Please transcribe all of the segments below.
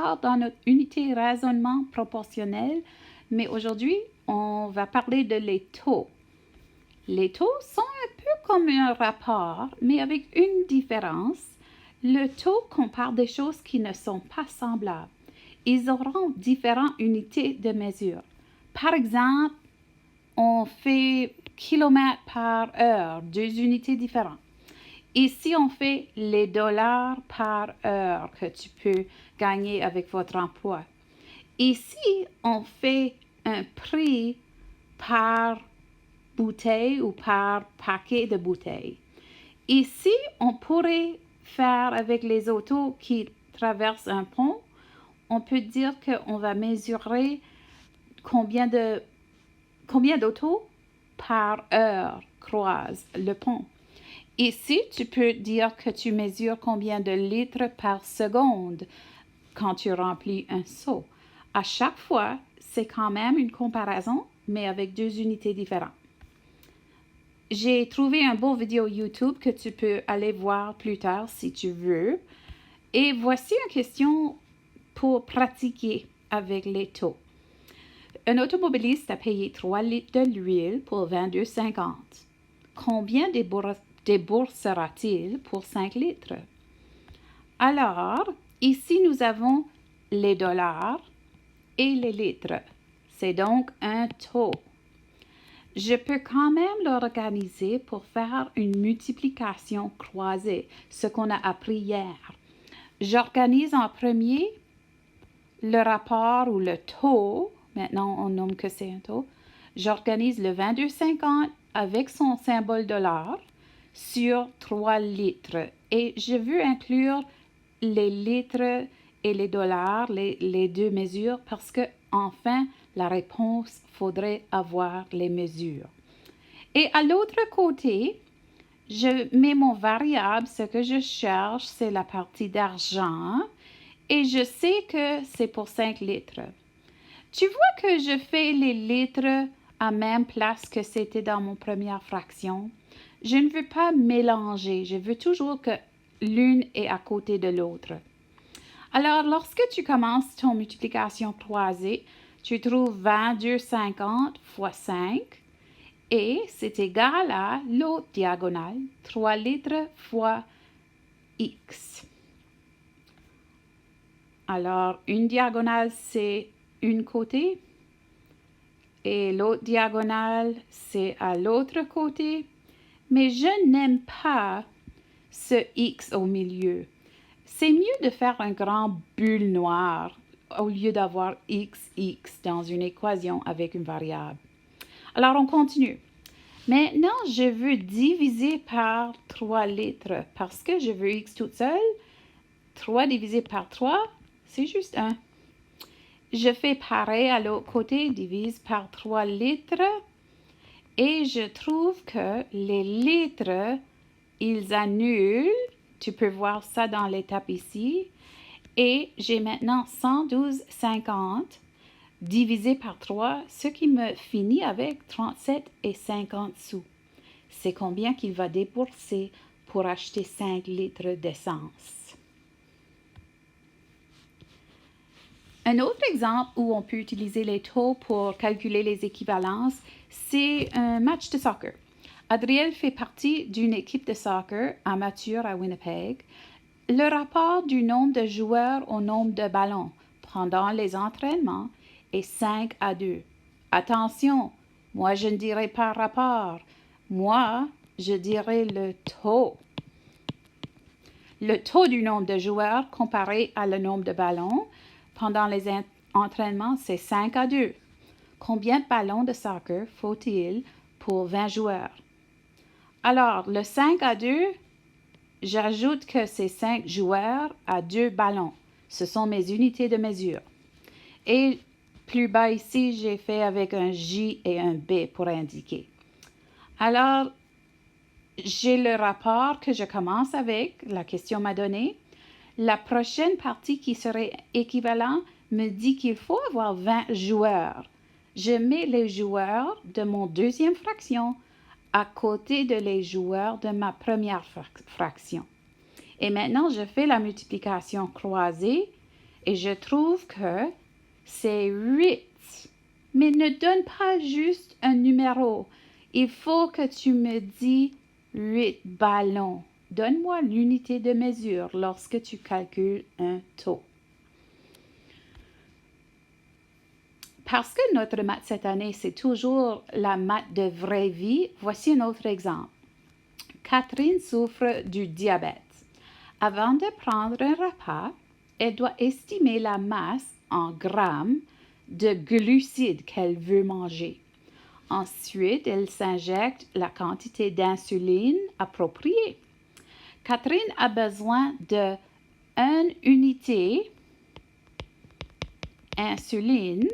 encore dans notre unité raisonnement proportionnel, mais aujourd'hui, on va parler de les taux. Les taux sont un peu comme un rapport, mais avec une différence. Le taux compare des choses qui ne sont pas semblables. Ils auront différentes unités de mesure. Par exemple, on fait kilomètres par heure, deux unités différentes. Ici, on fait les dollars par heure que tu peux gagner avec votre emploi. Ici, on fait un prix par bouteille ou par paquet de bouteilles. Ici, on pourrait faire avec les autos qui traversent un pont, on peut dire qu'on va mesurer combien d'autos par heure croisent le pont. Ici, tu peux dire que tu mesures combien de litres par seconde quand tu remplis un seau. À chaque fois, c'est quand même une comparaison, mais avec deux unités différentes. J'ai trouvé un beau vidéo YouTube que tu peux aller voir plus tard si tu veux. Et voici une question pour pratiquer avec les taux. Un automobiliste a payé 3 litres de l'huile pour 22,50. Combien déboursera-t-il pour 5 litres? Alors, ici, nous avons les dollars et les litres. C'est donc un taux. Je peux quand même l'organiser pour faire une multiplication croisée, ce qu'on a appris hier. J'organise en premier le rapport ou le taux. Maintenant, on nomme que c'est un taux. J'organise le 22,50 avec son symbole dollar sur 3 litres. Et je veux inclure les litres et les dollars, les deux mesures, parce que enfin, la réponse, faudrait avoir les mesures. Et à l'autre côté, je mets mon variable, ce que je cherche, c'est la partie d'argent, et je sais que c'est pour 5 litres. Tu vois que je fais les litres à même place que c'était dans mon première fraction. Je ne veux pas mélanger, je veux toujours que l'une est à côté de l'autre. Alors, lorsque tu commences ton multiplication croisée, tu trouves 22,50 fois 5 et c'est égal à l'autre diagonale, 3 litres fois x. Alors, une diagonale, c'est un côté et l'autre diagonale, c'est à l'autre côté. Mais je n'aime pas ce x au milieu. C'est mieux de faire un grand bulle noire au lieu d'avoir x dans une équation avec une variable. Alors, on continue. Maintenant, je veux diviser par 3 litres parce que je veux x toute seule. 3 divisé par 3, c'est juste 1. Je fais pareil à l'autre côté, divise par 3 litres. Et je trouve que les litres, ils annulent. Tu peux voir ça dans l'étape ici. Et j'ai maintenant 112,50 divisé par 3, ce qui me finit avec 37,50 sous. C'est combien qu'il va débourser pour acheter 5 litres d'essence. Un autre exemple où on peut utiliser les taux pour calculer les équivalences, c'est un match de soccer. Adriel fait partie d'une équipe de soccer amateur à Winnipeg. Le rapport du nombre de joueurs au nombre de ballons pendant les entraînements est 5-2. Attention, moi je ne dirais pas rapport. Moi, je dirais le taux. Le taux du nombre de joueurs comparé à le nombre de ballons pendant les entraînements, c'est 5-2. Combien de ballons de soccer faut-il pour 20 joueurs? Alors, le 5-2, j'ajoute que c'est 5 joueurs à 2 ballons. Ce sont mes unités de mesure. Et plus bas ici, j'ai fait avec un J et un B pour indiquer. Alors, j'ai le rapport que je commence avec. La question m'a donné. La prochaine partie qui serait équivalente me dit qu'il faut avoir 20 joueurs. Je mets les joueurs de mon deuxième fraction à côté de les joueurs de ma première fraction. Et maintenant, je fais la multiplication croisée Et je trouve que c'est 8. Mais ne donne pas juste un numéro. Il faut que tu me dis 8 ballons. Donne-moi l'unité de mesure lorsque tu calcules un taux. Parce que notre maths cette année, c'est toujours la maths de vraie vie, voici un autre exemple. Catherine souffre du diabète. Avant de prendre un repas, elle doit estimer la masse en grammes de glucides qu'elle veut manger. Ensuite, elle s'injecte la quantité d'insuline appropriée. Catherine a besoin de 1 unité insuline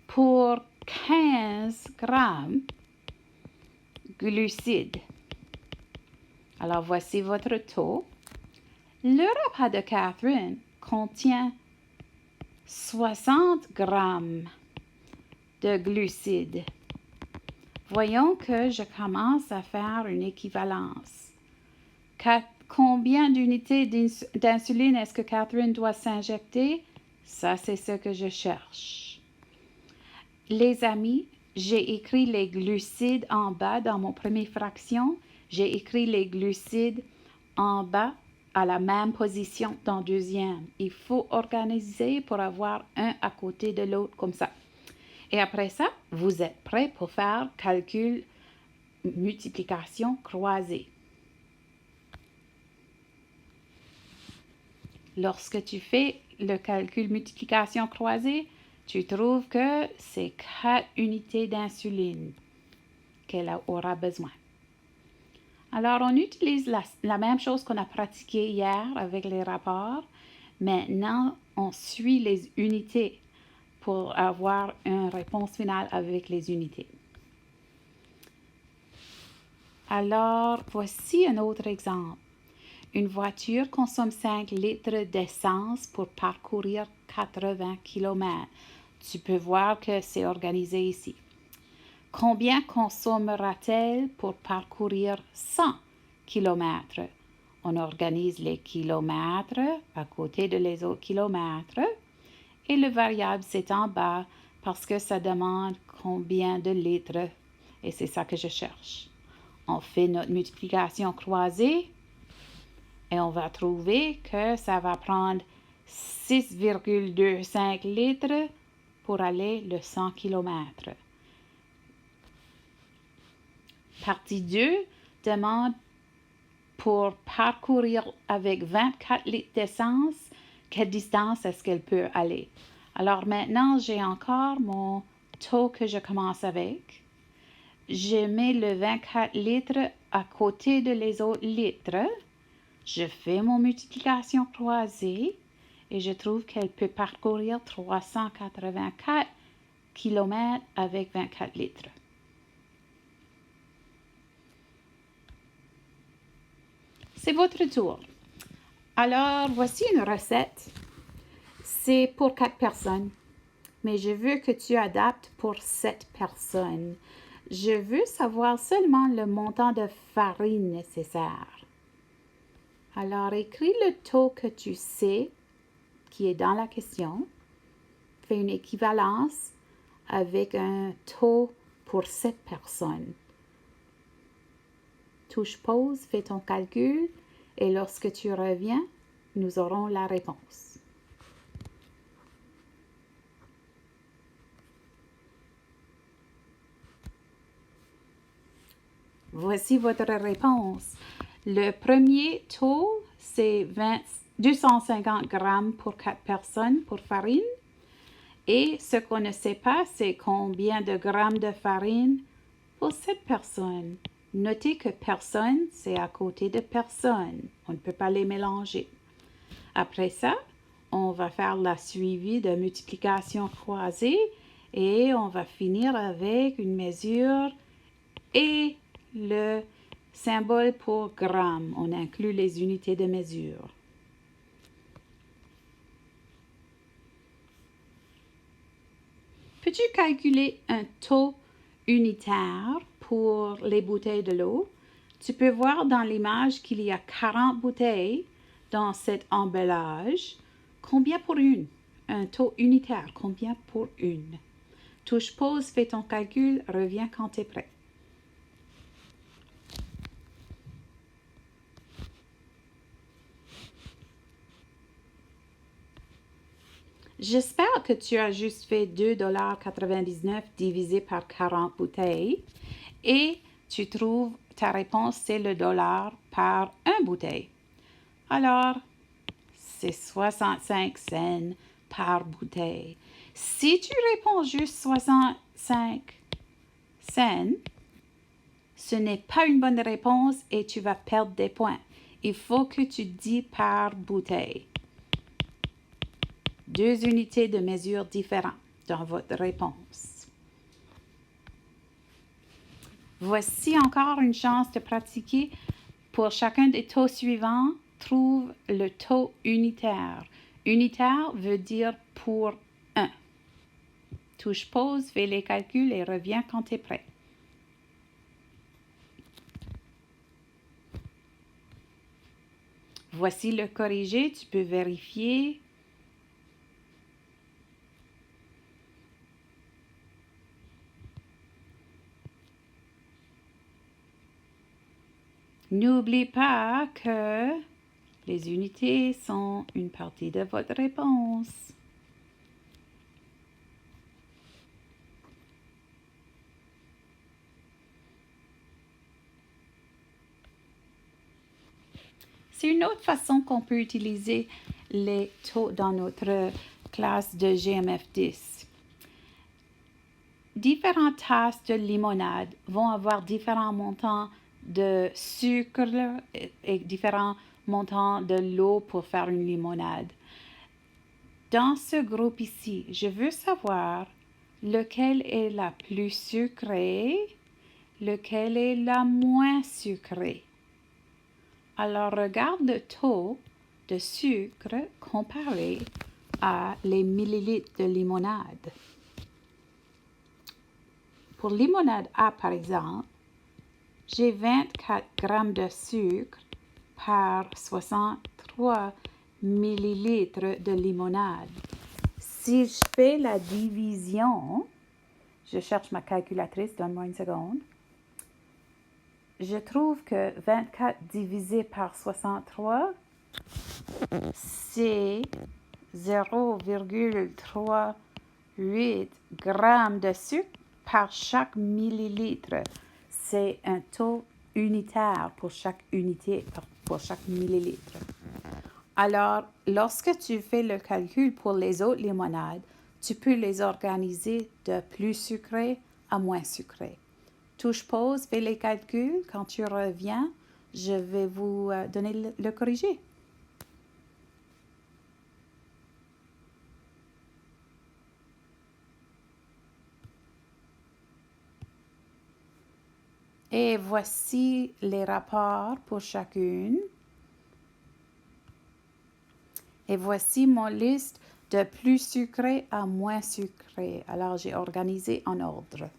pour 15 grammes glucides. Alors, voici votre taux. Le repas de Catherine contient 60 grammes de glucides. Voyons que je commence à faire une équivalence. Combien d'unités d'insuline est-ce que Catherine doit s'injecter? Ça, c'est ce que je cherche. Les amis, j'ai écrit les glucides en bas dans mon premier fraction. J'ai écrit les glucides en bas à la même position dans deuxième. Il faut organiser pour avoir un à côté de l'autre comme ça. Et après ça, vous êtes prêts pour faire calcul multiplication croisée. Lorsque tu fais le calcul multiplication croisée, tu trouves que c'est 4 unités d'insuline qu'elle aura besoin. Alors, on utilise la même chose qu'on a pratiqué hier avec les rapports. Maintenant, on suit les unités pour avoir une réponse finale avec les unités. Alors, voici un autre exemple. Une voiture consomme 5 litres d'essence pour parcourir 80 km. Tu peux voir que c'est organisé ici. Combien consommera-t-elle pour parcourir 100 km? On organise les kilomètres à côté de les autres kilomètres. Et le variable, c'est en bas parce que ça demande combien de litres. Et c'est ça que je cherche. On fait notre multiplication croisée. Et on va trouver que ça va prendre 6,25 litres pour aller le 100 km. Partie 2 demande pour parcourir avec 24 litres d'essence, quelle distance est-ce qu'elle peut aller. Alors maintenant, j'ai encore mon taux que je commence avec. Je mets le 24 litres à côté de les autres litres. Je fais mon multiplication croisée et je trouve qu'elle peut parcourir 384 km avec 24 litres. C'est votre tour. Alors, voici une recette. C'est pour 4 personnes, mais je veux que tu adaptes pour 7 personnes. Je veux savoir seulement le montant de farine nécessaire. Alors, écris le taux que tu sais qui est dans la question. Fais une équivalence avec un taux pour 7 personnes. Touche pause, fais ton calcul et lorsque tu reviens, nous aurons la réponse. Voici votre réponse. Le premier taux, c'est 250 grammes pour 4 personnes pour farine. Et ce qu'on ne sait pas, c'est combien de grammes de farine pour 7 personnes. Notez que personne, c'est à côté de personne. On ne peut pas les mélanger. Après ça, on va faire la suivi de multiplication croisée et on va finir avec une mesure et le symbole pour gramme. On inclut les unités de mesure. Peux-tu calculer un taux unitaire pour les bouteilles de l'eau? Tu peux voir dans l'image qu'il y a 40 bouteilles. dans cet emballage. Combien pour une? Un taux unitaire, combien pour une? Touche pause, fais ton calcul, reviens quand tu es prêt. J'espère que tu as juste fait 2,99 $ divisé par 40 bouteilles et tu trouves ta réponse, c'est le dollar par une bouteille. Alors, c'est 65 cents par bouteille. Si tu réponds juste 65 cents, ce n'est pas une bonne réponse et tu vas perdre des points. Il faut que tu dis par bouteille. 2 unités de mesure différentes dans votre réponse. Voici encore une chance de pratiquer. Pour chacun des taux suivants, trouve le taux unitaire. Unitaire veut dire pour un. Touche pause, fais les calculs et reviens quand tu es prêt. Voici le corrigé, tu peux vérifier. N'oublie pas que les unités sont une partie de votre réponse. C'est une autre façon qu'on peut utiliser les taux dans notre classe de GMF10. Différentes tasses de limonade vont avoir différents montants de sucre et différents montants de l'eau pour faire une limonade. Dans ce groupe ici, je veux savoir lequel est la plus sucrée, lequel est la moins sucrée. Alors, regarde le taux de sucre comparé à les millilitres de limonade. Pour limonade A, par exemple, j'ai 24 grammes de sucre par 63 millilitres de limonade. Si je fais la division, je cherche ma calculatrice, donne-moi une seconde. Je trouve que 24 divisé par 63, c'est 0,38 grammes de sucre par chaque millilitre. C'est un taux unitaire pour chaque unité, pour chaque millilitre. Alors, lorsque tu fais le calcul pour les autres limonades, tu peux les organiser de plus sucré à moins sucré. Touche pause, fais les calculs. Quand tu reviens, je vais vous donner le corrigé. Et voici les rapports pour chacune. Et voici mon liste de plus sucré à moins sucré. Alors, j'ai organisé en ordre.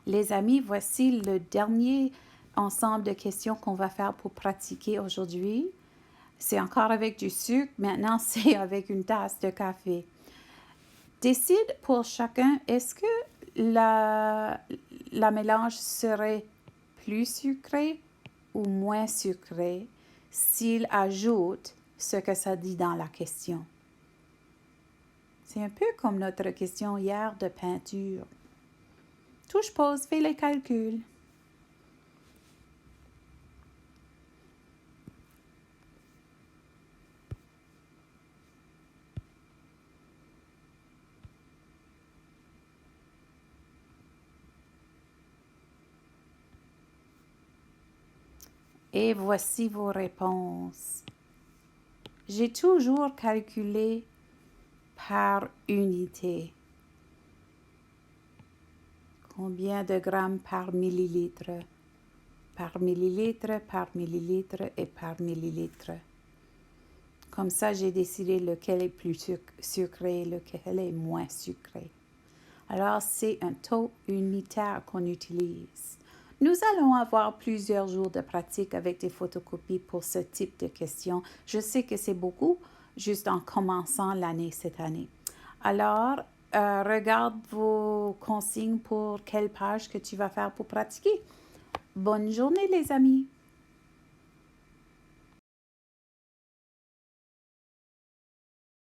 Les amis, voici le dernier ensemble de questions qu'on va faire pour pratiquer aujourd'hui. C'est encore avec du sucre, maintenant c'est avec une tasse de café. Décide pour chacun, est-ce que la mélange serait plus sucré ou moins sucré s'il ajoute ce que ça dit dans la question. C'est un peu comme notre question hier de peinture. Touche pause, fais les calculs. Et voici vos réponses. J'ai toujours calculé par unité. Combien de grammes par millilitre? Par millilitre, par millilitre et par millilitre. Comme ça, j'ai décidé lequel est plus sucré, lequel est moins sucré. Alors, c'est un taux unitaire qu'on utilise. Nous allons avoir plusieurs jours de pratique avec des photocopies pour ce type de questions. Je sais que c'est beaucoup, juste en commençant l'année cette année. Alors, regarde vos consignes pour quelle page que tu vas faire pour pratiquer. Bonne journée les amis!